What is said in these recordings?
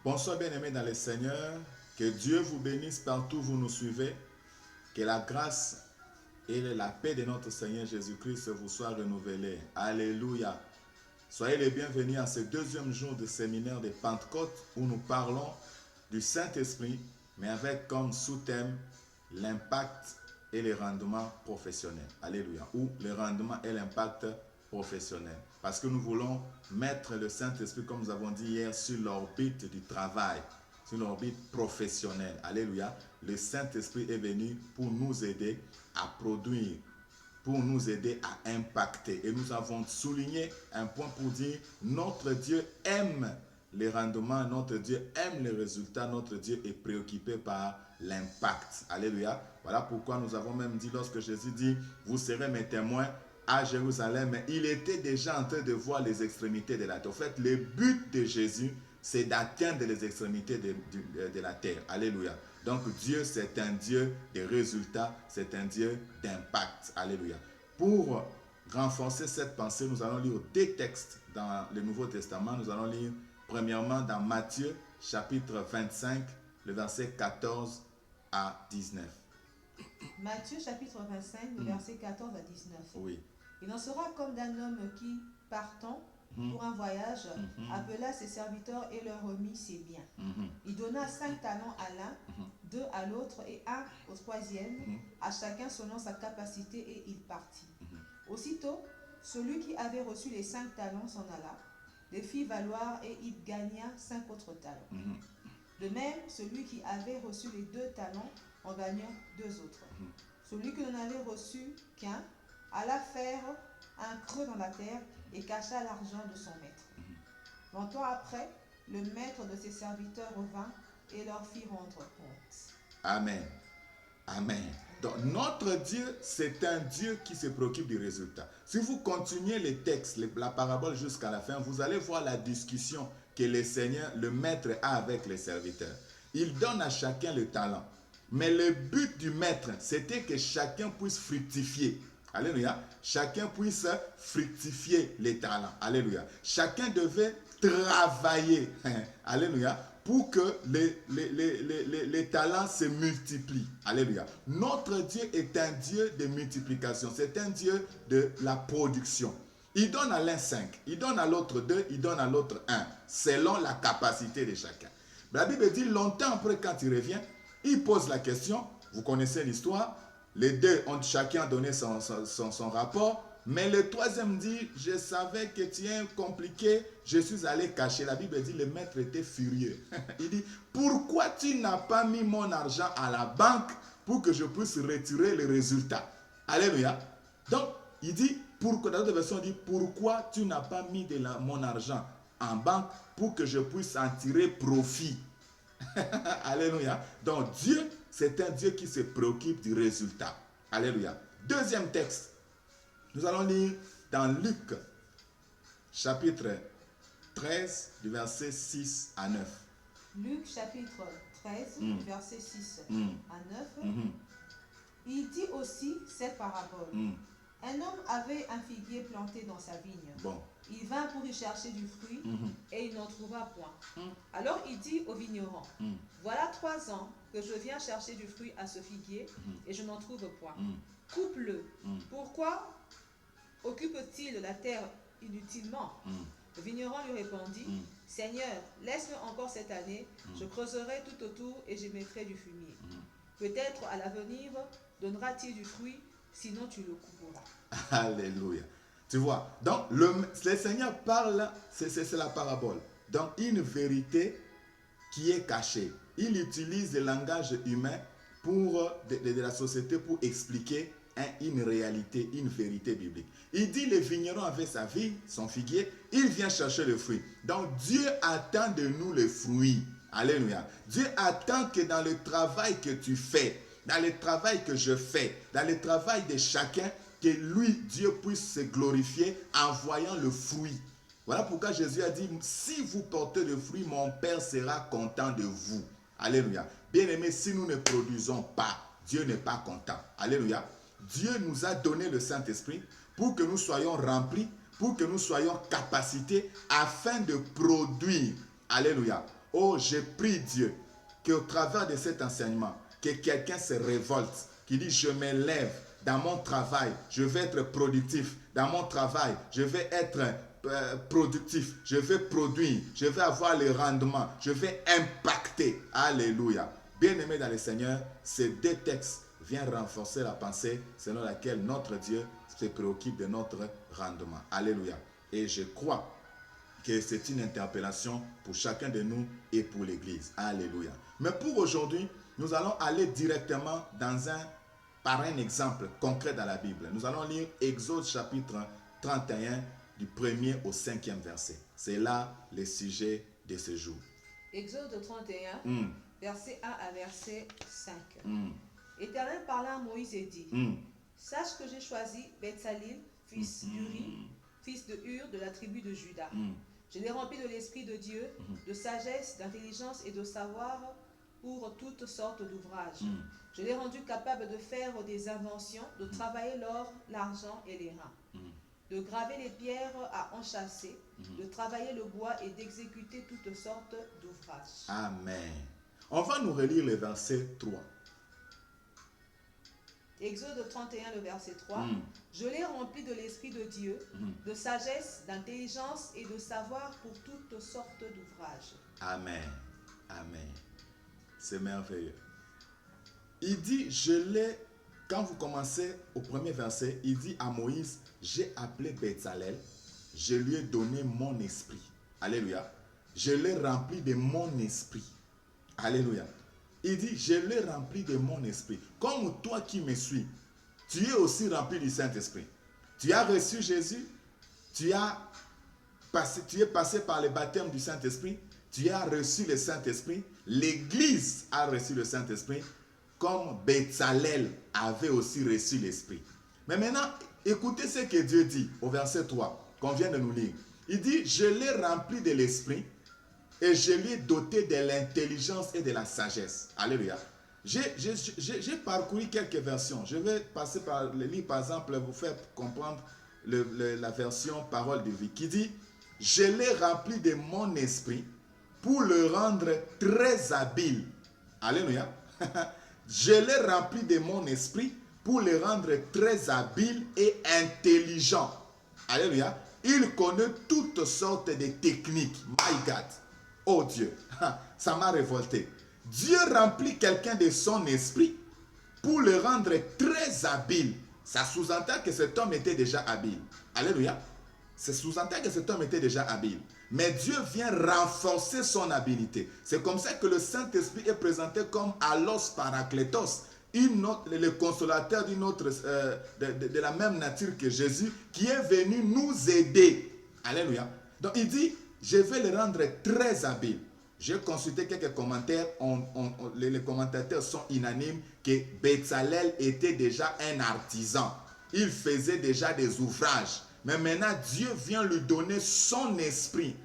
Bonsoir bien-aimés dans le Seigneur, que Dieu vous bénisse partout où vous nous suivez, que la grâce et la paix de notre Seigneur Jésus-Christ vous soient renouvelées. Alléluia. Soyez les bienvenus à ce deuxième jour de séminaire de Pentecôte où nous parlons du Saint-Esprit, mais avec comme sous-thème l'impact et les rendements professionnels. Alléluia. Ou le rendement et l'impact professionnel. Parce que nous voulons mettre le Saint-Esprit, comme nous avons dit hier, sur l'orbite du travail, sur l'orbite professionnelle. Alléluia. Le Saint-Esprit est venu pour nous aider à produire, pour nous aider à impacter. Et nous avons souligné un point pour dire, notre Dieu aime les rendements, notre Dieu aime les résultats, notre Dieu est préoccupé par l'impact. Alléluia. Voilà pourquoi nous avons même dit, lorsque Jésus dit, vous serez mes témoins à Jérusalem, mais il était déjà en train de voir les extrémités de la terre. En fait, le but de Jésus, c'est d'atteindre les extrémités de la terre. Alléluia. Donc Dieu, c'est un Dieu de résultats, c'est un Dieu d'impact. Alléluia. Pour renforcer cette pensée, nous allons lire des textes dans le Nouveau Testament. Nous allons lire premièrement dans Matthieu, chapitre 25, le verset 14 à 19. Matthieu chapitre 25, le verset 14 à 19. Oui. Il en sera comme d'un homme qui, partant pour un voyage, appela ses serviteurs et leur remit ses biens. Il donna 5 talents à l'un, 2 à l'autre et 1 au troisième, à chacun selon sa capacité, et il partit. Aussitôt, celui qui avait reçu les 5 talents s'en alla, les fit valoir et il gagna 5 autres talents. De même, celui qui avait reçu les 2 talents en gagna 2 autres. Celui qui n'en avait reçu qu'un alla faire un creux dans la terre et cacha l'argent de son maître. Longtemps après, le maître de ses serviteurs revint et leur fit rendre compte. Amen. Amen. Donc notre Dieu, c'est un Dieu qui se préoccupe du résultat. Si vous continuez les textes, la parabole jusqu'à la fin, vous allez voir la discussion que le Seigneur, le maître, a avec les serviteurs. Il donne à chacun le talent. Mais le but du maître, c'était que chacun puisse fructifier. Alléluia. Chacun puisse fructifier les talents. Alléluia. Chacun devait travailler. Alléluia. Pour que les talents se multiplient. Alléluia. Notre Dieu est un Dieu de multiplication. C'est un Dieu de la production. Il donne à l'un 5, il donne à l'autre 2, il donne à l'autre 1, selon la capacité de chacun. La Bible dit, longtemps après, quand il revient, il pose la question, vous connaissez l'histoire, les deux ont chacun donné son rapport, mais le troisième dit, je savais que tu es compliqué, je suis allé cacher. La Bible dit, le maître était furieux. Il dit, pourquoi tu n'as pas mis mon argent à la banque pour que je puisse retirer les résultats? Alléluia. Donc, il dit, dans l'autre version, il dit, pourquoi tu n'as pas mis mon argent en banque pour que je puisse en tirer profit? Alléluia. Donc Dieu, c'est un Dieu qui se préoccupe du résultat. Alléluia. Deuxième texte. Nous allons lire dans Luc, chapitre 13, du verset 6 à 9. Luc chapitre 13, verset 6 à 9. Il dit aussi cette parabole. Un homme avait un figuier planté dans sa vigne. Bon. Il vint pour y chercher du fruit et il n'en trouva point. Alors il dit au vigneron, voilà 3 ans que je viens chercher du fruit à ce figuier et je n'en trouve point. Coupe-le. Pourquoi occupe-t-il la terre inutilement? Le vigneron lui répondit, Seigneur, laisse-le encore cette année, je creuserai tout autour et j'y mettrai du fumier. Peut-être à l'avenir donnera-t-il du fruit, sinon tu le couperas. Alléluia. Tu vois, donc le Seigneur parle, c'est la parabole. Donc une vérité qui est cachée. Il utilise le langage humain de la société pour expliquer une réalité, une vérité biblique. Il dit, le vigneron avait sa vigne, son figuier, il vient chercher le fruit. Donc Dieu attend de nous le fruit. Alléluia. Dieu attend que dans le travail que tu fais, dans le travail que je fais, dans le travail de chacun, que lui, Dieu puisse se glorifier en voyant le fruit. Voilà pourquoi Jésus a dit, si vous portez le fruit, mon Père sera content de vous. Alléluia. Bien-aimés, si nous ne produisons pas, Dieu n'est pas content. Alléluia. Dieu nous a donné le Saint-Esprit pour que nous soyons remplis, pour que nous soyons capacités afin de produire. Alléluia. Oh, j'ai prie Dieu qu'au travers de cet enseignement, que quelqu'un se révolte, qui dit je m'élève dans mon travail, je vais être productif. Dans mon travail, je vais être productif, je vais produire, je vais avoir le rendement, je vais impacter. Alléluia. Bien-aimés dans le Seigneur, ces deux textes viennent renforcer la pensée selon laquelle notre Dieu se préoccupe de notre rendement. Alléluia. Et je crois que c'est une interpellation pour chacun de nous et pour l'Église. Alléluia. Mais pour aujourd'hui, nous allons aller directement par un exemple concret dans la Bible. Nous allons lire Exode chapitre 31 du 1er au 5e verset. C'est là le sujet de ce jour. Exode 31, verset 1 à verset 5. Éternel parla à Moïse et dit, sache que j'ai choisi Betsalil, fils d'Uri, fils de Hur, de la tribu de Juda. Je l'ai rempli de l'Esprit de Dieu, de sagesse, d'intelligence et de savoir pour toutes sortes d'ouvrages. Je l'ai rendu capable de faire des inventions, de travailler l'or, l'argent et les reins, de graver les pierres à enchâsser, de travailler le bois et d'exécuter toutes sortes d'ouvrages. Amen. On va nous relire le verset 3. Exode 31, le verset 3. Je l'ai rempli de l'Esprit de Dieu, de sagesse, d'intelligence et de savoir pour toutes sortes d'ouvrages. Amen. Amen. C'est merveilleux. Il dit, quand vous commencez au premier verset, il dit à Moïse, j'ai appelé Betsalel, je lui ai donné mon esprit. Alléluia. Je l'ai rempli de mon esprit. Alléluia. Il dit, je l'ai rempli de mon esprit. Comme toi qui me suis, tu es aussi rempli du Saint-Esprit. Tu as reçu Jésus, tu es passé par le baptême du Saint-Esprit, tu as reçu le Saint-Esprit, l'Église a reçu le Saint-Esprit, comme Betsalel avait aussi reçu l'Esprit. Mais maintenant, écoutez ce que Dieu dit au verset 3, qu'on vient de nous lire. Il dit, je l'ai rempli de l'Esprit et je lui ai doté de l'intelligence et de la sagesse. Alléluia. J'ai parcouru quelques versions. Je vais passer par le livre, par exemple, vous faire comprendre la version Parole de vie, qui dit, je l'ai rempli de mon esprit pour le rendre très habile. Alléluia. Je l'ai rempli de mon esprit pour le rendre très habile et intelligent. Alléluia. Il connaît toutes sortes de techniques. My God. Oh Dieu. Ça m'a révolté. Dieu remplit quelqu'un de son esprit pour le rendre très habile. Ça sous-entend que cet homme était déjà habile. Alléluia. Ça sous-entend que cet homme était déjà habile. Mais Dieu vient renforcer son habileté. C'est comme ça que le Saint-Esprit est présenté comme Allos Parakletos, le consolateur de la même nature que Jésus, qui est venu nous aider. Alléluia. Donc il dit, je vais le rendre très habile. J'ai consulté quelques commentaires, les commentateurs sont unanimes que Betsalel était déjà un artisan. Il faisait déjà des ouvrages. Mais maintenant, Dieu vient lui donner son esprit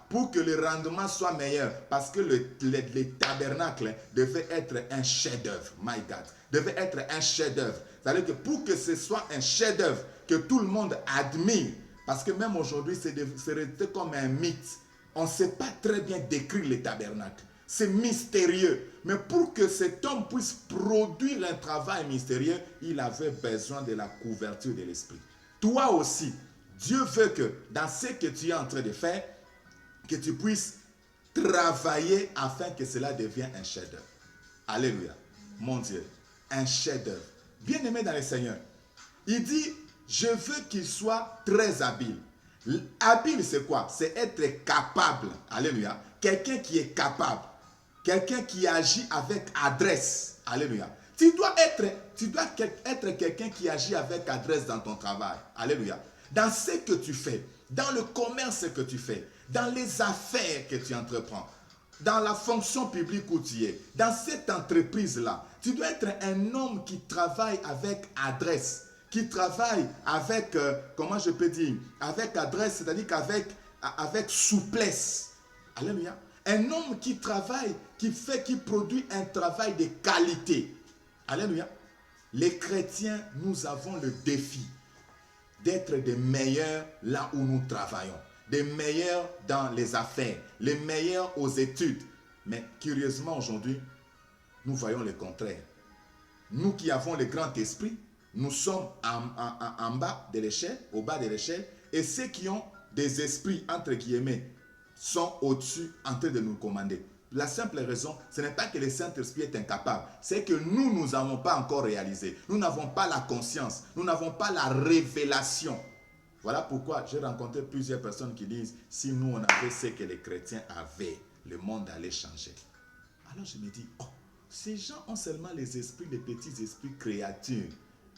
pour que le rendement soit meilleur. Parce que le tabernacle devait être un chef-d'œuvre. My God. Devait être un chef-d'œuvre. C'est-à-dire que pour que ce soit un chef-d'œuvre, que tout le monde admire, parce que même aujourd'hui, c'est resté comme un mythe. On ne sait pas très bien décrire le tabernacle. C'est mystérieux. Mais pour que cet homme puisse produire un travail mystérieux, il avait besoin de la couverture de l'esprit. Toi aussi, Dieu veut que dans ce que tu es en train de faire, que tu puisses travailler afin que cela devienne un chef-d'œuvre. Alléluia. Mon Dieu, un chef-d'œuvre. Bien-aimé dans le Seigneur, il dit, je veux qu'il soit très habile. Habile, c'est quoi? C'est être capable. Alléluia. Quelqu'un qui est capable. Quelqu'un qui agit avec adresse. Alléluia. Tu dois être quelqu'un qui agit avec adresse dans ton travail. Alléluia. Dans ce que tu fais, dans le commerce que tu fais, dans les affaires que tu entreprends, dans la fonction publique où tu es, dans cette entreprise-là, tu dois être un homme qui travaille avec adresse, qui travaille avec, comment je peux dire, avec adresse, c'est-à-dire avec souplesse. Alléluia. Un homme qui travaille, qui produit un travail de qualité. Alléluia. Les chrétiens, nous avons le défi d'être des meilleurs là où nous travaillons, des meilleurs dans les affaires, les meilleurs aux études, Mais curieusement, aujourd'hui, nous voyons le contraire. Nous qui avons le grand esprit, nous sommes en bas de l'échelle, au bas de l'échelle, et ceux qui ont des esprits, entre guillemets, sont au-dessus en train de nous commander. La simple raison, ce n'est pas que le Saint-Esprit est incapable, c'est que nous n'avons pas encore réalisé. Nous n'avons pas la conscience, nous n'avons pas la révélation. Voilà pourquoi j'ai rencontré plusieurs personnes qui disent, si nous on avait ce que les chrétiens avaient, le monde allait changer. Alors je me dis, oh, ces gens ont seulement les esprits, les petits esprits créatures.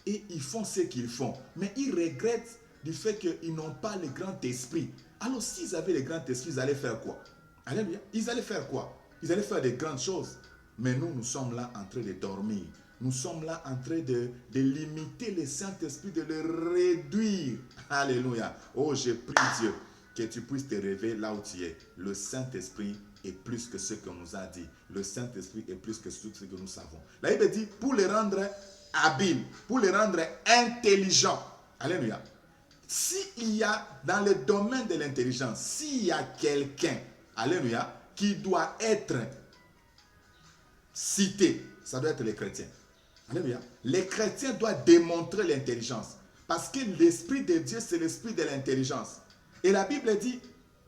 Et ils font ce qu'ils font. Mais ils regrettent du fait qu'ils n'ont pas le grand esprit. Alors s'ils avaient le grand esprit, ils allaient faire quoi? Alléluia. Ils allaient faire quoi? Ils allaient faire des grandes choses. Mais nous sommes là en train de dormir. Nous sommes là en train de limiter le Saint-Esprit, de le réduire. Alléluia. Oh, je prie Dieu que tu puisses te réveiller là où tu es. Le Saint-Esprit est plus que ce qu'on nous a dit. Le Saint-Esprit est plus que tout ce que nous savons. La Bible dit, pour les rendre habiles, pour les rendre intelligents. Alléluia. S'il y a dans le domaine de l'intelligence, s'il y a quelqu'un, alléluia, qui doit être cité, ça doit être les chrétiens. Alléluia. Les chrétiens doivent démontrer l'intelligence. Parce que l'Esprit de Dieu, c'est l'Esprit de l'intelligence. Et la Bible dit,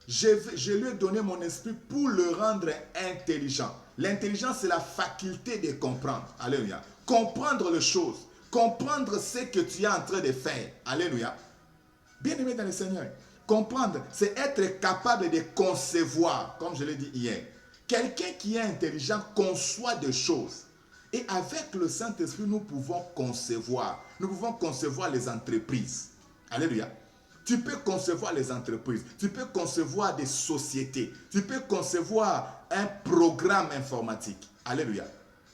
je lui ai donné mon esprit pour le rendre intelligent. L'intelligence, c'est la faculté de comprendre. Alléluia. Comprendre les choses. Comprendre ce que tu es en train de faire. Alléluia. Bien-aimé dans le Seigneur. Comprendre, c'est être capable de concevoir, comme je l'ai dit hier. Quelqu'un qui est intelligent conçoit des choses. Et avec le Saint-Esprit, nous pouvons concevoir. Nous pouvons concevoir les entreprises. Alléluia. Tu peux concevoir les entreprises. Tu peux concevoir des sociétés. Tu peux concevoir un programme informatique. Alléluia.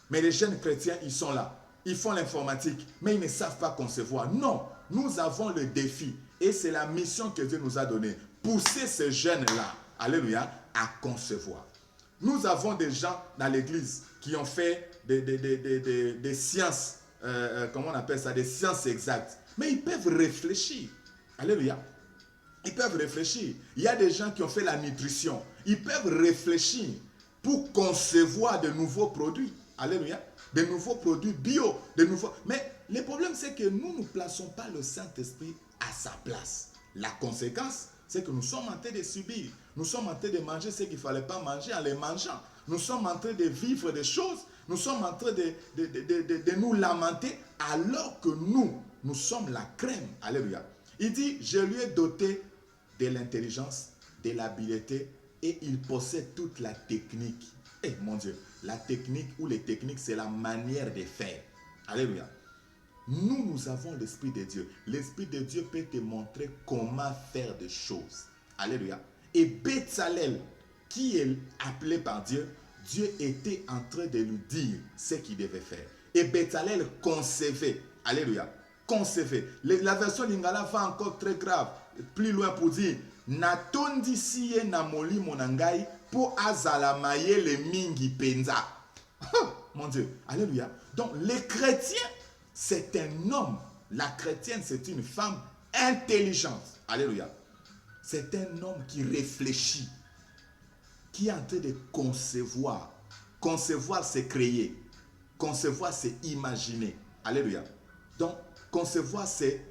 Mais les jeunes chrétiens, ils sont là. Ils font l'informatique, mais ils ne savent pas concevoir. Non, nous avons le défi. Et c'est la mission que Dieu nous a donnée. Pousser ces jeunes-là, alléluia, à concevoir. Nous avons des gens dans l'église qui ont fait des sciences, comment on appelle ça, des sciences exactes. Mais ils peuvent réfléchir. Alléluia. Ils peuvent réfléchir. Il y a des gens qui ont fait la nutrition. Ils peuvent réfléchir pour concevoir de nouveaux produits. Alléluia. De nouveaux produits bio. Mais le problème, c'est que nous ne plaçons pas le Saint-Esprit à sa place. La conséquence, c'est que nous sommes en train de subir. Nous sommes en train de manger ce qu'il ne fallait pas manger en les mangeant. Nous sommes en train de vivre des choses. Nous sommes en train de nous lamenter alors que nous sommes la crème. Alléluia. Il dit, je lui ai doté de l'intelligence, de l'habileté et il possède toute la technique. Eh mon Dieu, la technique ou les techniques, c'est la manière de faire. Alléluia. Nous avons l'Esprit de Dieu. L'Esprit de Dieu peut te montrer comment faire des choses. Alléluia. Et Bétzalel, qui est appelé par Dieu, Dieu était en train de lui dire ce qu'il devait faire. Et Bétzalel concevait. Alléluia. Concevait. La version Lingala va encore très grave. Plus loin pour dire, Natondi siye na moli monangai pour azala maye le mingi penza. Mon Dieu. Alléluia. Donc les chrétiens, c'est un homme. La chrétienne, c'est une femme intelligente. Alléluia. C'est un homme qui réfléchit, qui est en train de concevoir. Concevoir, c'est créer. Concevoir, c'est imaginer. Alléluia. Donc, concevoir, c'est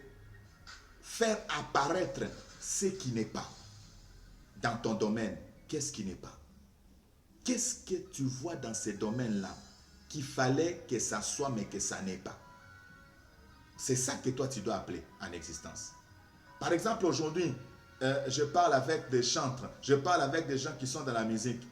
faire apparaître ce qui n'est pas. Dans ton domaine, qu'est-ce qui n'est pas? Qu'est-ce que tu vois dans ces domaines-là qu'il fallait que ça soit, mais que ça n'est pas? C'est ça que toi, tu dois appeler en existence. Par exemple, aujourd'hui, je parle avec des chantres, je parle avec des gens qui sont dans la musique.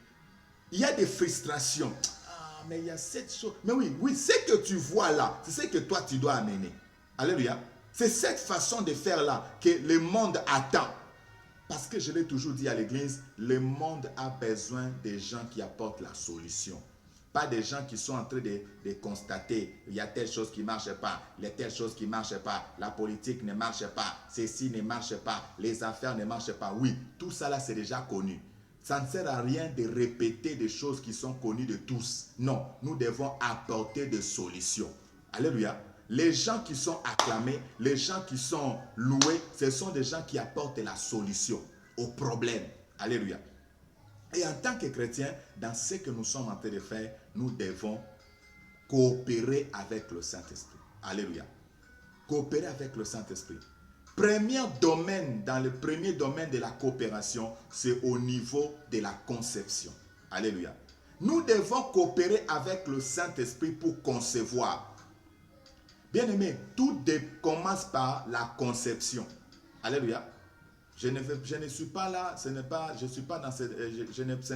Il y a des frustrations. Ah, mais il y a cette chose. Mais oui, ce que tu vois là, c'est ce que toi, tu dois amener. Alléluia. C'est cette façon de faire là que le monde attend. Parce que je l'ai toujours dit à l'église, le monde a besoin des gens qui apportent la solution. Pas des gens qui sont en train de constater, il y a telle chose qui ne marche pas, il y a telle chose qui ne marche pas, la politique ne marche pas, ceci ne marche pas, les affaires ne marchent pas. Oui, tout ça là c'est déjà connu. Ça ne sert à rien de répéter des choses qui sont connues de tous. Non, nous devons apporter des solutions. Alléluia. Les gens qui sont acclamés, les gens qui sont loués, ce sont des gens qui apportent la solution au problème. Alléluia. Et en tant que chrétiens, dans ce que nous sommes en train de faire, nous devons coopérer avec le Saint-Esprit. Alléluia. Coopérer avec le Saint-Esprit. Dans le premier domaine de la coopération, c'est au niveau de la conception. Alléluia. Nous devons coopérer avec le Saint-Esprit pour concevoir. Bien-aimé, tout commence par la conception. Alléluia. Je ne suis pas là, ce n'est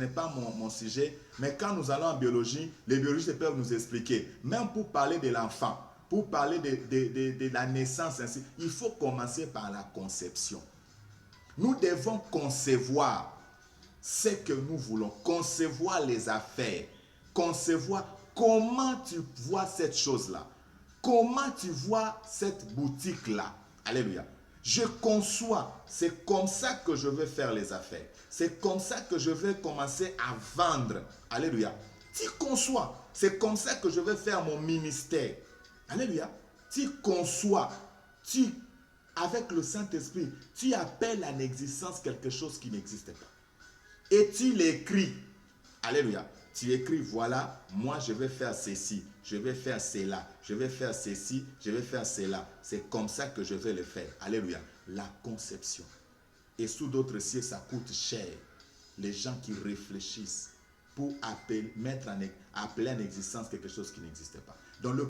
pas mon sujet, mais quand nous allons en biologie, les biologistes peuvent nous expliquer, même pour parler de l'enfant, pour parler de la naissance, ainsi, il faut commencer par la conception. Nous devons concevoir ce que nous voulons, concevoir les affaires, concevoir comment tu vois cette chose-là, comment tu vois cette boutique-là. Alléluia. Je conçois, c'est comme ça que je vais faire les affaires. C'est comme ça que je vais commencer à vendre. Alléluia. Tu conçois, c'est comme ça que je vais faire mon ministère. Alléluia. Tu conçois, avec le Saint-Esprit, tu appelles en existence quelque chose qui n'existait pas. Et tu l'écris. Alléluia. Tu écris, voilà, moi je vais faire ceci, je vais faire cela, je vais faire ceci, je vais faire cela. C'est comme ça que je vais le faire. Alléluia. La conception. Et sous d'autres cieux, ça coûte cher. Les gens qui réfléchissent pour appeler en existence quelque chose qui n'existait pas. Donc le